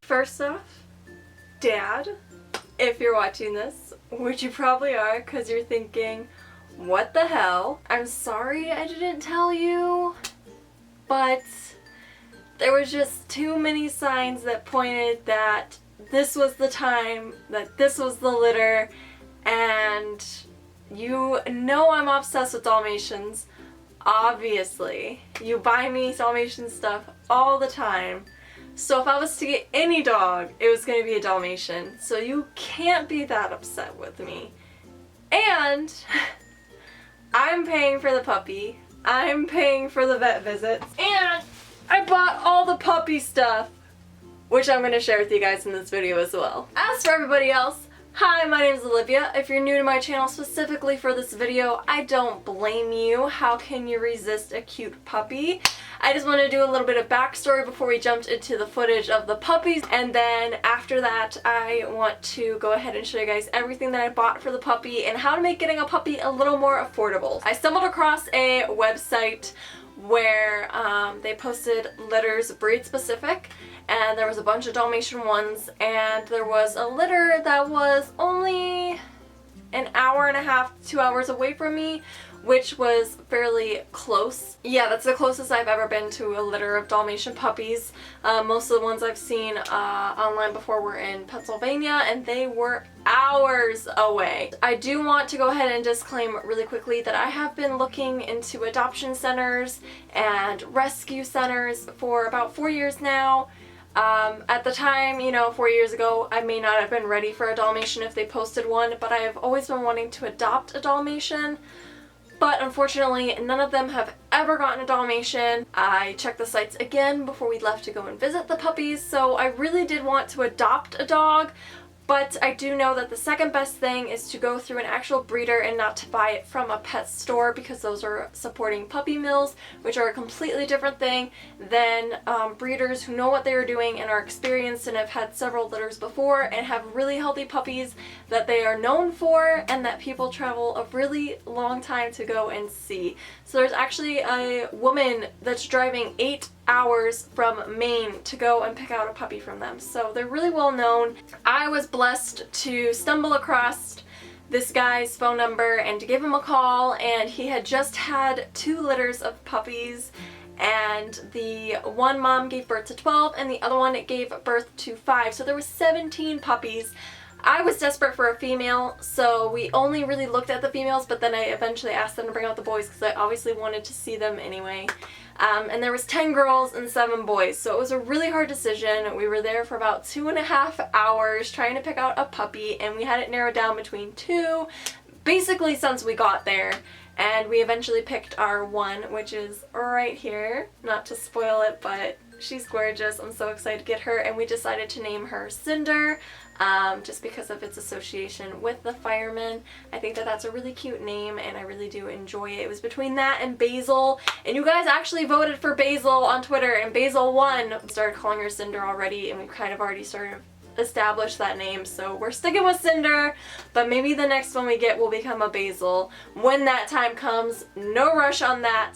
First off, Dad, if you're watching this, which you probably are because you're thinking, what the hell? I'm sorry I didn't tell you, but there was just too many signs that pointed that this was the time, that this was the litter, and you know I'm obsessed with Dalmatians, obviously. You buy me Dalmatian stuff all the time. So if I was to get any dog, it was going to be a Dalmatian. So you can't be that upset with me. And I'm paying for the puppy. I'm paying for the vet visits. And I bought all the puppy stuff, which I'm going to share with you guys in this video as well. As for everybody else, hi, my name is Olivia. If you're new to my channel specifically for this video, I don't blame you. How can you resist a cute puppy? I just want to do a little bit of backstory before we jumped into the footage of the puppies, and then after that I want to go ahead and show you guys everything that I bought for the puppy and how to make getting a puppy a little more affordable. I stumbled across a website where they posted litters breed specific, and there was a bunch of Dalmatian ones, and there was a litter that was only an hour and a half, 2 hours away from me, which was fairly close. Yeah, that's the closest I've ever been to a litter of Dalmatian puppies. Most of the ones I've seen online before were in Pennsylvania, and they were hours away. I do want to go ahead and disclaim really quickly that I have been looking into adoption centers and rescue centers for about 4 years now. At the time, 4 years ago, I may not have been ready for a Dalmatian if they posted one, but I have always been wanting to adopt a Dalmatian. But unfortunately, none of them have ever gotten a Dalmatian. I checked the sites again before we left to go and visit the puppies, so I really did want to adopt a dog. But I do know that the second best thing is to go through an actual breeder and not to buy it from a pet store, because those are supporting puppy mills, which are a completely different thing than breeders who know what they are doing and are experienced and have had several litters before and have really healthy puppies that they are known for and that people travel a really long time to go and see. So there's actually a woman that's driving 8 hours from Maine to go and pick out a puppy from them. So they're really well known. I was blessed to stumble across this guy's phone number and to give him a call, and he had just had 2 litters of puppies, and the one mom gave birth to 12 and the other one gave birth to 5. So there was 17 puppies. I was desperate for a female, so we only really looked at the females, but then I eventually asked them to bring out the boys because I obviously wanted to see them anyway. And there was 10 girls and 7 boys, so it was a really hard decision. We were there for about 2.5 hours trying to pick out a puppy, and we had it narrowed down between 2, basically since we got there. And we eventually picked our one, which is right here. Not to spoil it, but she's gorgeous. I'm so excited to get her, and we decided to name her Cinder. Just because of its association with the firemen. I think that that's a really cute name, and I really do enjoy it. It was between that and Basil, and you guys actually voted for Basil on Twitter, and Basil won. We started calling her Cinder already, and we kind of already started established that name, so we're sticking with Cinder, but maybe the next one we get will become a Basil when that time comes. No rush on that,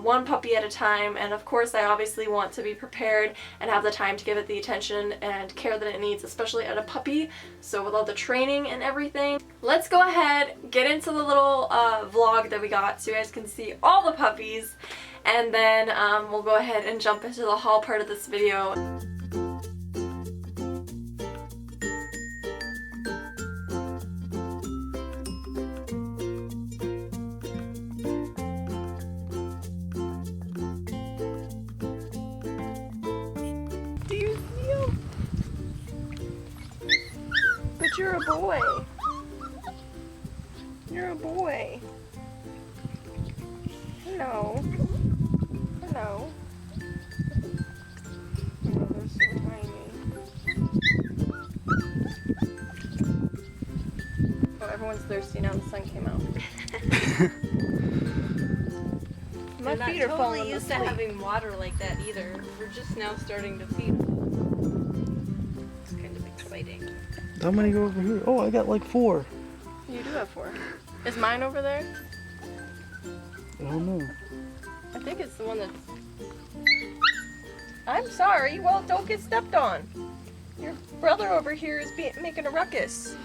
one puppy at a time, and of course I obviously want to be prepared and have the time to give it the attention and care that it needs, especially at a puppy. So with all the training and everything, let's go ahead, get into the little vlog that we got so you guys can see all the puppies, and then we'll go ahead and jump into the haul part of this video. Do you see him? But you're a boy. You're a boy. Hello. Hello. Oh, they're so tiny. Oh, everyone's thirsty now the sun came out. My feet are falling totally used to having water like that either. We're just now starting to feed them. It's kind of exciting. How many go over here? Oh, I got like 4. You do have 4. Is mine over there? I don't know. I think it's the one that's... I'm sorry. Well, don't get stepped on. Your brother over here is making a ruckus.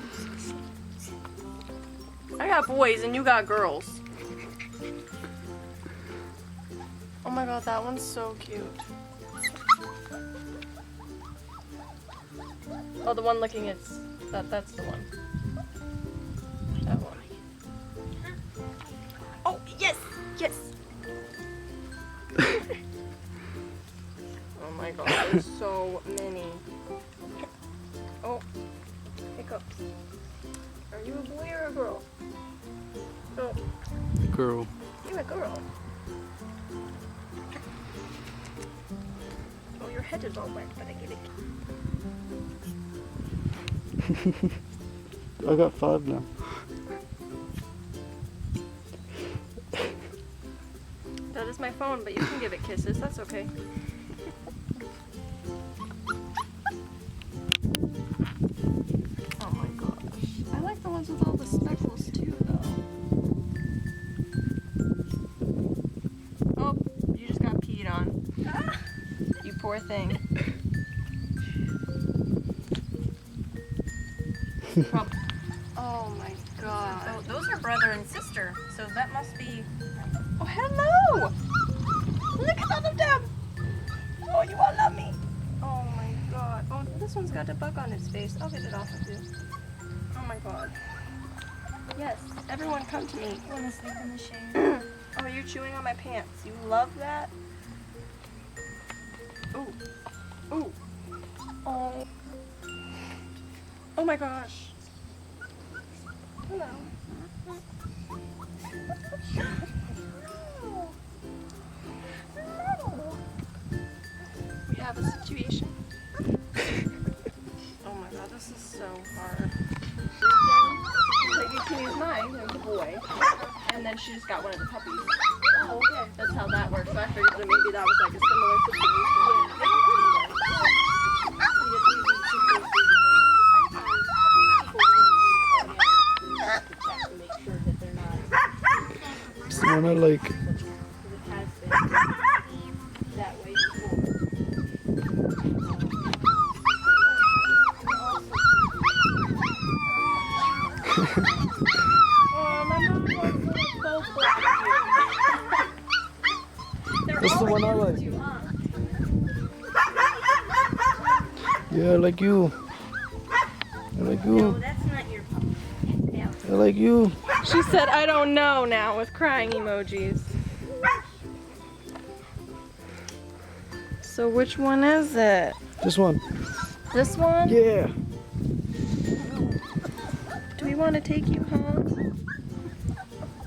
I got boys and you got girls. Oh my god, that one's so cute. Oh, the one licking it's that's the one. That one. Oh, yes! Yes! Oh my god, there's so many. Oh, hiccups. Are you a boy or a girl? Oh, Girl. you're a girl. Oh, your head is all wet, but I get it. I got 5 now. That is my phone, but you can give it kisses. That's okay. Oh my gosh. I like the ones with all the speckles too, though. Oh, you just got peed on. You poor thing. Oh my god. Oh, those are brother and sister, so that must be. Oh, hello! Look at all of them! Oh, you all love me! Oh my god. Oh, this one's got a bug on its face. I'll get it off of you. Oh my god. Yes, everyone come to me. You want to sleep in the shade? Oh, you're chewing on my pants. You love that? Ooh. Ooh. Oh. Oh my gosh. Hello. We have a situation. Oh my god, this is so hard. Like you can use mine, there's a boy. And then she just got one of the puppies. Oh, okay. That's how that works. So I figured that maybe that was like a similar situation. It's the one I like. That's the one I like. Yeah, I like you. I like you. No, that's not your puppy. I like you. She said, I don't know now with crying emojis. So which one is it? This one. This one? Yeah. Do we want to take you home?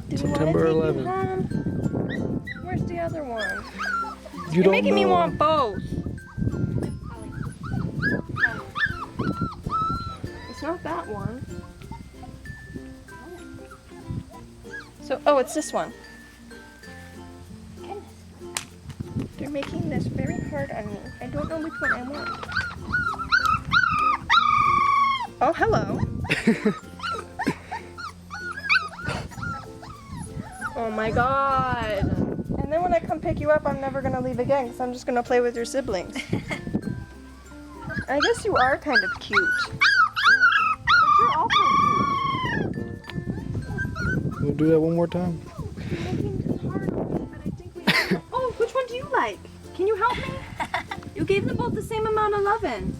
Do September we 11th. want to take you home? Where's the other one? You You're don't making me know. want both. It's not that one. So, oh, it's this one. They're making this very hard on me. I don't know which one I want. Oh, hello. Oh my god. And then when I come pick you up, I'm never gonna leave again because I'm just gonna play with your siblings. I guess you are kind of cute. But you're also cute. We'll do that one more time. You're making this hard on me, but I think we Oh, which one do you like? Can you help me? You gave them both the same amount of loving.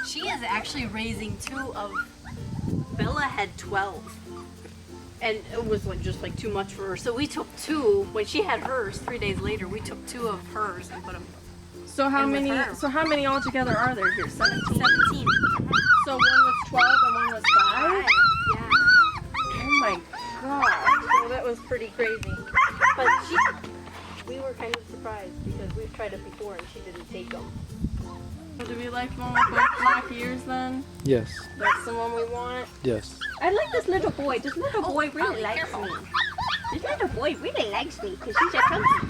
She is actually raising 2 of. Bella had 12. And it was like just like too much for her. So we took 2 when she had hers 3 days later. We took 2 of hers and put them. So how And with many? her. So how many altogether are there here? 17. 17. So one was 12 and one was 5. Yeah. Oh my god. So that was pretty crazy. But we were kind of surprised because we've tried it before and she didn't take them. So do we like one with both black ears then? Yes. That's the one we want. Yes. I like this little boy. This little boy really likes me. This little boy really likes me because he's a chunky.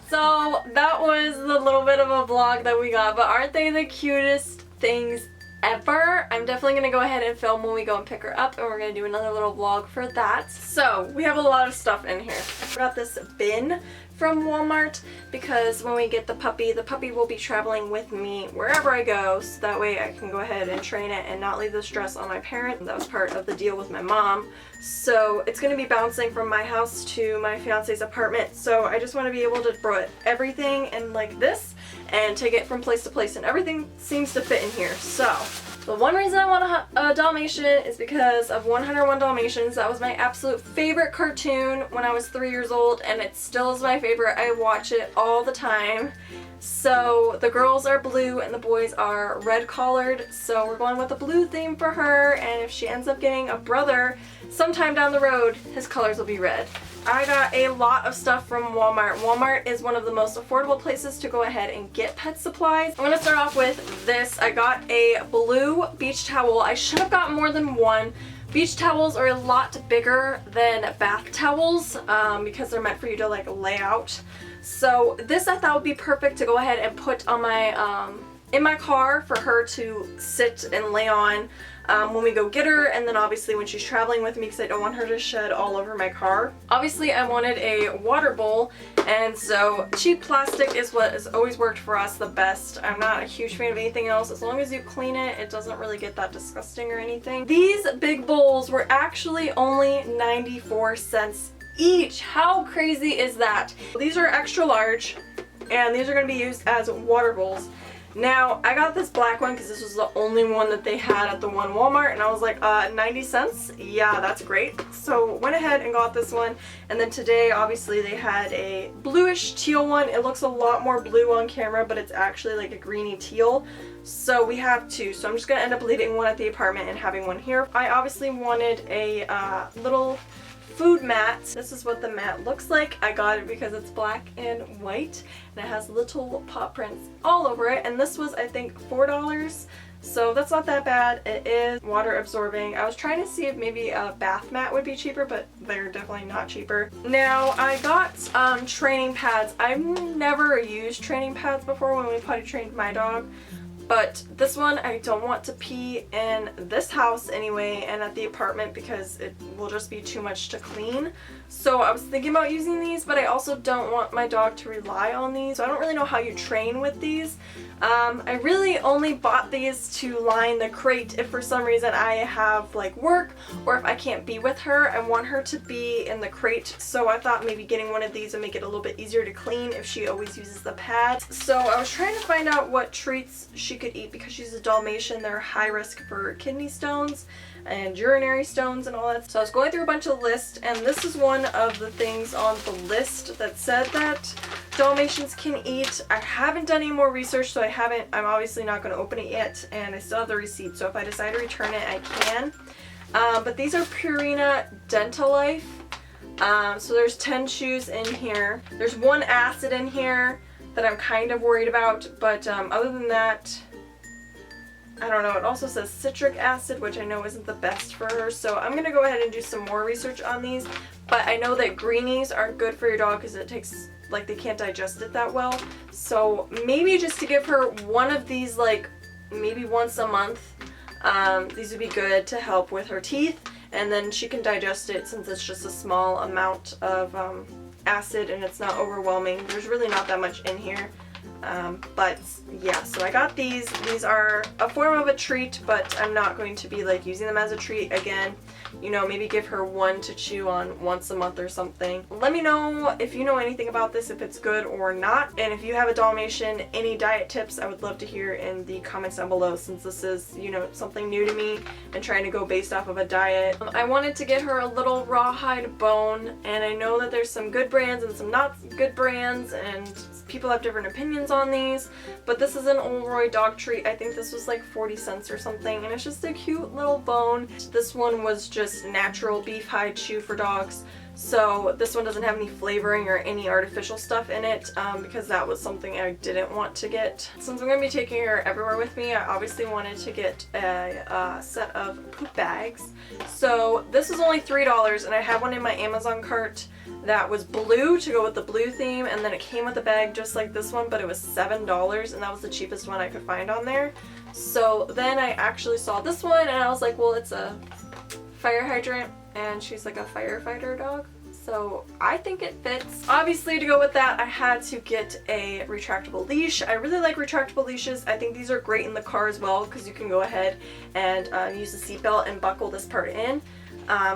So that was the little bit of a vlog that we got, but aren't they the cutest things ever. I'm definitely going to go ahead and film when we go and pick her up, and we're going to do another little vlog for that. So we have a lot of stuff in here. I got this bin from Walmart because when we get the puppy will be traveling with me wherever I go, so that way I can go ahead and train it and not leave the stress on my parent. That was part of the deal with my mom. So it's going to be bouncing from my house to my fiance's apartment, so I just want to be able to put everything in like this and take it from place to place, and everything seems to fit in here. So the one reason I want a Dalmatian is because of 101 Dalmatians. That was my absolute favorite cartoon when I was 3 years old, and it still is my favorite. I watch it all the time. So the girls are blue and the boys are red collared, so we're going with a blue theme for her, and if she ends up getting a brother sometime down the road, his colors will be red. I got a lot of stuff from Walmart. Walmart is one of the most affordable places to go ahead and get pet supplies. I'm going to start off with this. I got a blue beach towel. I should have gotten more than one. Beach towels are a lot bigger than bath towels because they're meant for you to like lay out. So this I thought would be perfect to go ahead and put on my in my car for her to sit and lay on when we go get her, and then obviously when she's traveling with me because I don't want her to shed all over my car. Obviously I wanted a water bowl, and so cheap plastic is what has always worked for us the best. I'm not a huge fan of anything else. As long as you clean it, it doesn't really get that disgusting or anything. These big bowls were actually only 94 cents each. How crazy is that? These are extra large, and these are going to be used as water bowls. Now, I got this black one because this was the only one that they had at the one Walmart, and I was like, 90 cents? Yeah, that's great. So went ahead and got this one, and then today, obviously, they had a bluish teal one. It looks a lot more blue on camera, but it's actually like a greeny teal. So we have two, so I'm just going to end up leaving one at the apartment and having one here. I obviously wanted a little food mat. This is what the mat looks like. I got it because it's black and white, and it has little paw prints all over it, and this was I think $4, so that's not that bad. It is water absorbing. I was trying to see if maybe a bath mat would be cheaper, but they're definitely not cheaper. Now I got training pads. I've never used training pads before when we potty trained my dog, but this one I don't want to pee in this house anyway and at the apartment because it will just be too much to clean. So I was thinking about using these, but I also don't want my dog to rely on these. So I don't really know how you train with these. I really only bought these to line the crate if for some reason I have like work or if I can't be with her. I want her to be in the crate, so I thought maybe getting one of these would make it a little bit easier to clean if she always uses the pads. So I was trying to find out what treats she could eat because she's a Dalmatian. They're high risk for kidney stones and urinary stones and all that. So I was going through a bunch of lists, and this is one of the things on the list that said that Dalmatians can eat. I haven't done any more research, so I'm obviously not going to open it yet, and I still have the receipt, so if I decide to return it, I can. But these are Purina Dental Life. So there's 10 chews in here. There's one acid in here that I'm kind of worried about, but other than that, I don't know. It also says citric acid, which I know isn't the best for her, so I'm going to go ahead and do some more research on these. But I know that greenies aren't good for your dog because it takes, like, they can't digest it that well. So maybe just to give her one of these, like, maybe once a month. These would be good to help with her teeth, and then she can digest it since it's just a small amount of acid and it's not overwhelming. There's really not that much in here. But yeah, so I got these. These are a form of a treat, but I'm not going to be like using them as a treat again. You know, maybe give her one to chew on once a month or something. Let me know if you know anything about this, if it's good or not. And if you have a Dalmatian, any diet tips, I would love to hear in the comments down below, since this is, you know, something new to me and trying to go based off of a diet. I wanted to get her a little rawhide bone, and I know that there's some good brands and some not good brands, and people have different opinions on these, but this is an Olroy dog treat. I think this was like 40 cents or something, and it's just a cute little bone. This one was just natural beef hide chew for dogs, so this one doesn't have any flavoring or any artificial stuff in it, because that was something I didn't want to get. Since I'm going to be taking her everywhere with me, I obviously wanted to get a set of poop bags. So this was only $3, and I had one in my Amazon cart that was blue to go with the blue theme, and then it came with a bag just like this one, but it was $7, and that was the cheapest one I could find on there. So then I actually saw this one, and I was like, well, it's a fire hydrant, and she's like a firefighter dog. So I think it fits. Obviously, to go with that, I had to get a retractable leash. I really like retractable leashes. I think these are great in the car as well, because you can go ahead and use the seatbelt and buckle this part in.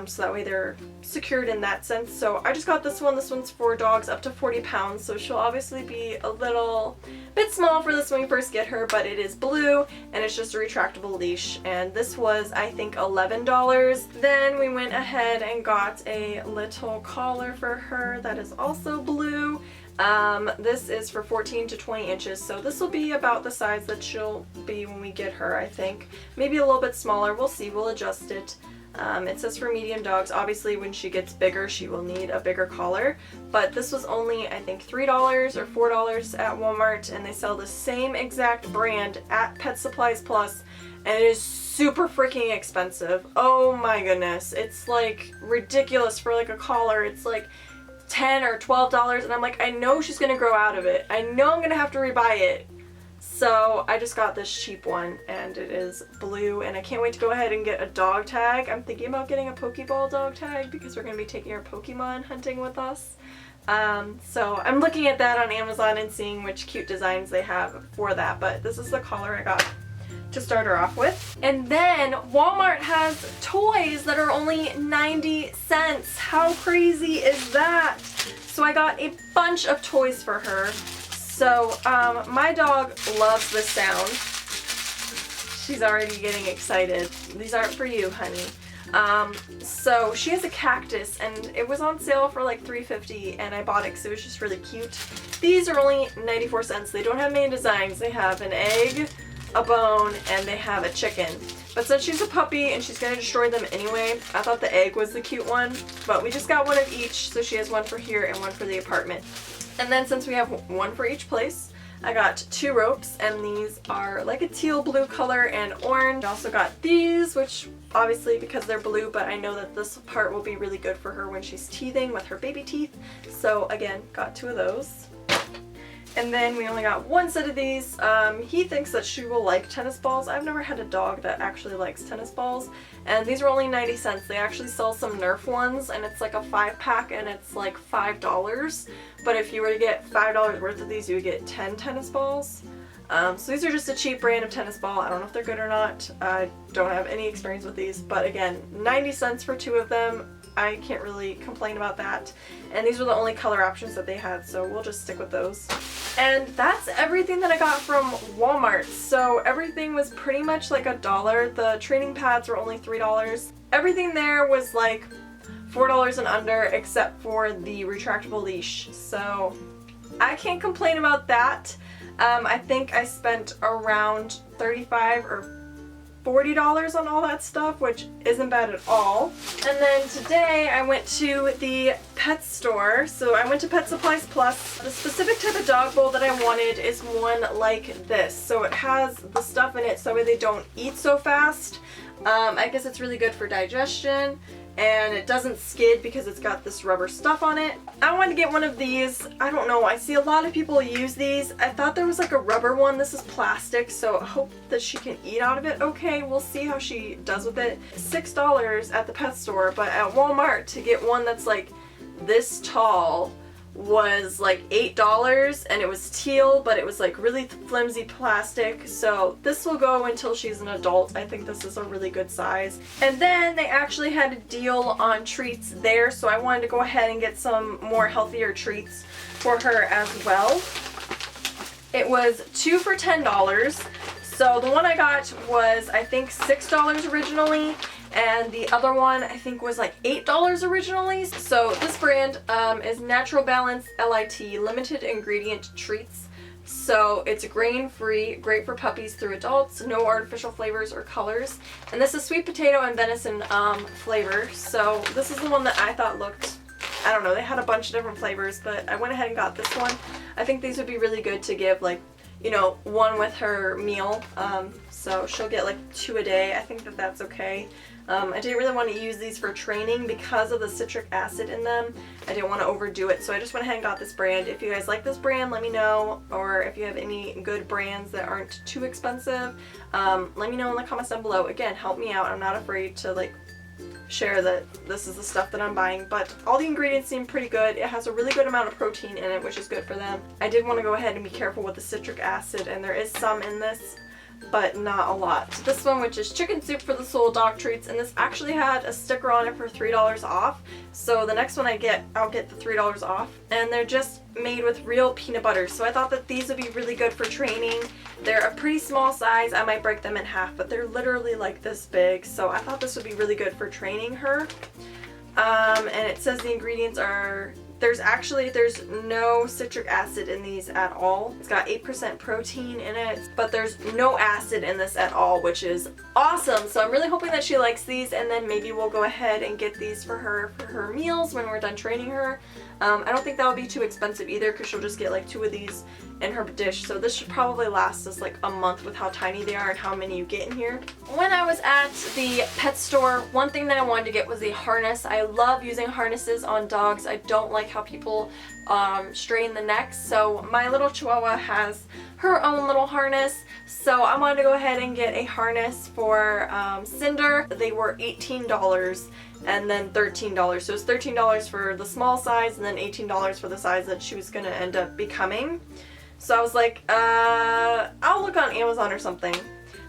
So that way they're secured in that sense. So I just got this one. This one's for dogs up to 40 pounds, so she'll obviously be a little bit small for this when we first get her, but it is blue, and it's just a retractable leash, and this was, I think, $11. Then we went ahead and got a little collar for her that is also blue. This is for 14 to 20 inches, so this will be about the size that she'll be when we get her, I think. Maybe a little bit smaller. We'll see. We'll adjust it. It says for medium dogs. Obviously, when she gets bigger, she will need a bigger collar. But this was only, I think, $3 or $4 at Walmart, and they sell the same exact brand at Pet Supplies Plus, and it is super freaking expensive. Oh my goodness. It's like ridiculous for like a collar. It's like $10 or $12, and I'm like, I know she's gonna grow out of it. I know I'm gonna have to rebuy it. So I just got this cheap one, and it is blue, and I can't wait to go ahead and get a dog tag. I'm thinking about getting a Pokeball dog tag because we're going to be taking our Pokemon hunting with us. So I'm looking at that on Amazon and seeing which cute designs they have for that, but this is the collar I got to start her off with. And then Walmart has toys that are only 90 cents. How crazy is that? So I got a bunch of toys for her. So, my dog loves this sound. She's already getting excited. These aren't for you, honey. So she has a cactus, and it was on sale for like $3.50, and I bought it because it was just really cute. These are only 94 cents. They don't have many designs. They have an egg, a bone, and they have a chicken. But since she's a puppy and she's going to destroy them anyway, I thought the egg was the cute one. But we just got one of each, so she has one for here and one for the apartment. And then since we have one for each place, I got 2 ropes, and these are like a teal blue color and orange. I also got these, which obviously because they're blue, but I know that this part will be really good for her when she's teething with her baby teeth. So again, got 2 of those. And then we only got 1 set of these. He thinks that she will like tennis balls. I've never had a dog that actually likes tennis balls. And these are only 90 cents. They actually sell some Nerf ones, and it's like a 5-pack, and it's like $5. But if you were to get $5 worth of these, you would get 10 tennis balls. So these are just a cheap brand of tennis ball. I don't know if they're good or not. I don't have any experience with these. But again, 90 cents for 2 of them. I can't really complain about that. And these were the only color options that they had, so we'll just stick with those. And that's everything that I got from Walmart. So everything was pretty much like $1. The training pads were only $3. Everything there was like $4 and under, except for the retractable leash. So I can't complain about that. I think I spent around $35 or $40 on all that stuff, which isn't bad at all. And then today I went to the pet store. So I went to Pet Supplies Plus. The specific type of dog bowl that I wanted is one like this. So it has the stuff in it so they don't eat so fast. I guess it's really good for digestion, and it doesn't skid because it's got this rubber stuff on it. I wanted to get one of these. I don't know, I see a lot of people use these. I thought there was like a rubber one. This is plastic, so I hope that she can eat out of it okay. We'll see how she does with it. $6 at the pet store, but at Walmart to get one that's like this tall was like $8, and it was teal, but it was like really flimsy plastic. So this will go until she's an adult. I think this is a really good size. And then they actually had a deal on treats there, so I wanted to go ahead and get some more healthier treats for her as well. It was 2 for $10. So the one I got was, I think, $6 originally, and the other one I think was like $8 originally. So this brand is Natural Balance LIT, limited ingredient treats. So it's grain-free, great for puppies through adults, no artificial flavors or colors. And this is sweet potato and venison flavor. So this is the one that I thought looked, I don't know, they had a bunch of different flavors, but I went ahead and got this one. I think these would be really good to give, like, you know, one with her meal. so she'll get like 2 a day. I think that that's okay. I didn't really want to use these for training because of the citric acid in them. I didn't want to overdo it, so I just went ahead and got this brand. If you guys like this brand, let me know, or if you have any good brands that aren't too expensive, let me know in the comments down below. Again, help me out. I'm not afraid to like share that this is the stuff that I'm buying, but all the ingredients seem pretty good. It has a really good amount of protein in it, which is good for them. I did want to go ahead and be careful with the citric acid, and there is some in this, but not a lot. This one, which is chicken soup for the soul dog treats, and this actually had a sticker on it for $3 off. So the next one I get, I'll get the $3 off. And they're just made with real peanut butter. So I thought that these would be really good for training. They're a pretty small size. I might break them in half, but they're literally like this big. So I thought this would be really good for training her. And it says the ingredients are, there's no citric acid in these at all. It's got 8% protein in it, but there's no acid in this at all, which is awesome. So I'm really hoping that she likes these, and then maybe we'll go ahead and get these for her meals when we're done training her. I don't think that would be too expensive either, because she'll just get like 2 of these in her dish. So this should probably last us like a month with how tiny they are and how many you get in here. When I was at the pet store, one thing that I wanted to get was a harness. I love using harnesses on dogs. I don't like how people strain the necks. So my little Chihuahua has her own little harness. So I wanted to go ahead and get a harness for Cinder. They were $18 and then $13. So it's $13 for the small size and then $18 for the size that she was going to end up becoming. So I was like, I'll look on Amazon or something.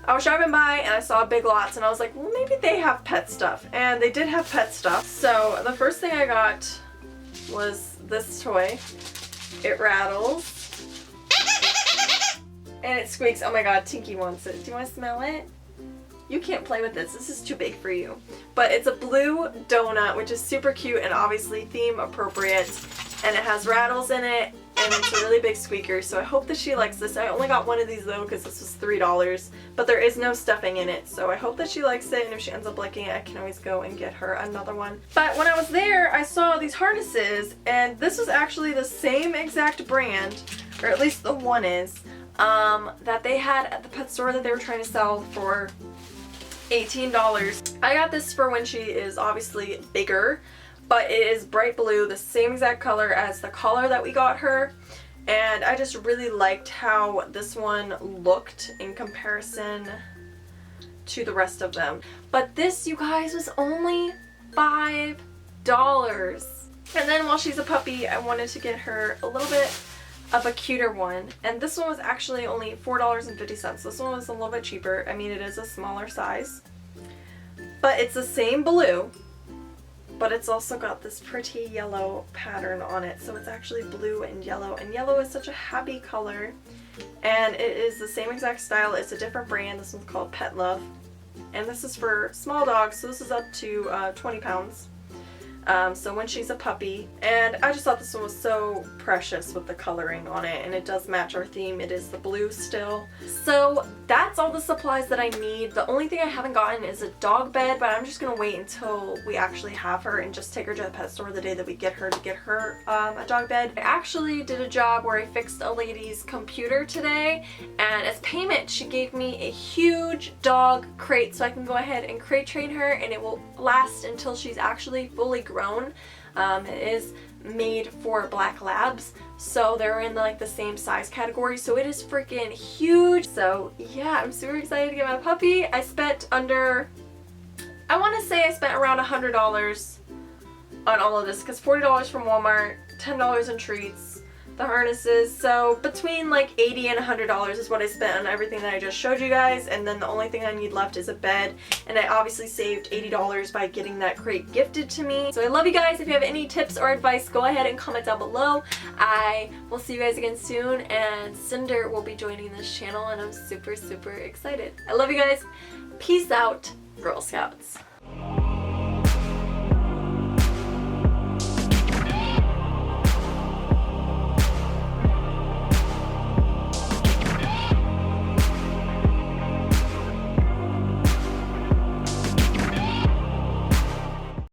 I was driving by and I saw Big Lots and I was like, well, maybe they have pet stuff. And they did have pet stuff. So the first thing I got was this toy. It rattles. And it squeaks. Oh my god, Tinky wants it. Do you want to smell it? You can't play with this. This is too big for you. But it's a blue donut, which is super cute and obviously theme appropriate. And it has rattles in it. And it's a really big squeaker, so I hope that she likes this. I only got one of these though because this was $3, but there is no stuffing in it, so I hope that she likes it, and if she ends up liking it, I can always go and get her another one. But when I was there, I saw these harnesses, and this was actually the same exact brand, or at least the one is, that they had at the pet store that they were trying to sell for $18. I got this for when she is obviously bigger, but it is bright blue, the same exact color as the collar that we got her, and I just really liked how this one looked in comparison to the rest of them. But this, you guys, was only $5. And then while she's a puppy, I wanted to get her a little bit of a cuter one, and this one was actually only $4.50. This one was a little bit cheaper. I mean, it is a smaller size, but it's the same blue, but it's also got this pretty yellow pattern on it. So it's actually blue and yellow is such a happy color. And it is the same exact style. It's a different brand. This one's called Pet Love. And this is for small dogs, so this is up to 20 pounds. So when she's a puppy. And I just thought this one was so precious with the coloring on it, and it does match our theme. It is the blue still. So that's all the supplies that I need. The only thing I haven't gotten is a dog bed, but I'm just gonna wait until we actually have her and just take her to the pet store the day that we get her to get her a dog bed. I actually did a job where I fixed a lady's computer today, and as payment she gave me a huge dog crate so I can go ahead and crate train her, and it will last until she's actually fully grown. It is made for black labs, so they're in like the same size category, so it is freaking huge. So yeah, I'm super excited to get my puppy. I spent under, I want to say I spent around $100 on all of this, because $40 from Walmart, $10 in treats, the harnesses, so between like $80 and $100 is what I spent on everything that I just showed you guys. And then the only thing I need left is a bed, and I obviously saved $80 by getting that crate gifted to me. So I love you guys. If you have any tips or advice, go ahead and comment down below. I will see you guys again soon, and Cinder will be joining this channel, and I'm super excited. I love you guys. Peace out, Girl Scouts.